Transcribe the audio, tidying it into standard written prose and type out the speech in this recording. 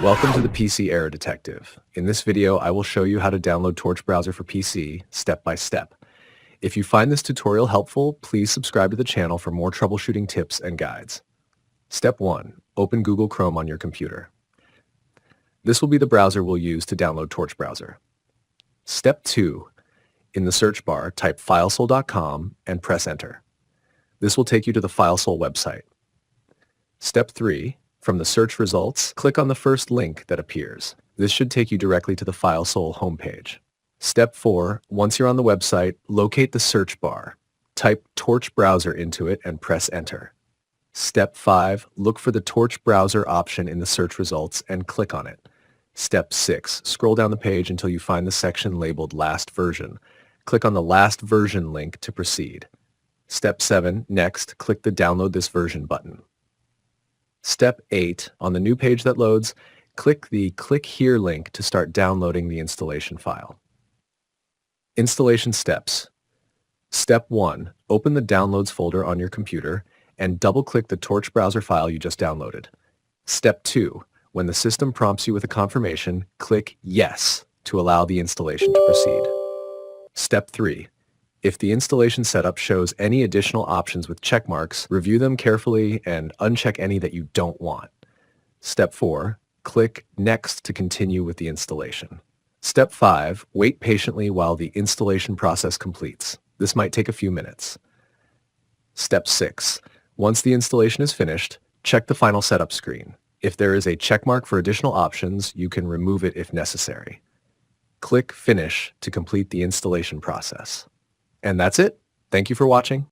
Welcome to the PC Error Detective. In this video, I will show you how to download Torch Browser for PC step by step. If you find this tutorial helpful, please subscribe to the channel for more troubleshooting tips and guides. Step 1. Open Google Chrome on your computer. This will be the browser we'll use to download Torch Browser. Step 2. In the search bar, type filesole.com and press enter. This will take you to the Filesole website. Step 3. From the search results, click on the first link that appears. This should take you directly to the Filesole homepage. Step 4. Once you're on the website, locate the search bar. Type Torch Browser into it and press enter. Step 5. Look for the Torch Browser option in the search results and click on it. Step 6. Scroll down the page until you find the section labeled Last Version. Click on the Last Version link to proceed. Step 7. Next, click the Download this version button. Step 8. On the new page that loads, click the Click Here link to start downloading the installation file. Installation steps. Step 1. Open the Downloads folder on your computer and double-click the Torch Browser file you just downloaded. Step 2. When the system prompts you with a confirmation, click Yes to allow the installation to proceed. Step 3. If the installation setup shows any additional options with check marks, review them carefully and uncheck any that you don't want. Step 4. Click Next to continue with the installation. Step 5. Wait patiently while the installation process completes. This might take a few minutes. Step 6. Once the installation is finished, check the final setup screen. If there is a checkmark for additional options, you can remove it if necessary. Click Finish to complete the installation process. And that's it. Thank you for watching.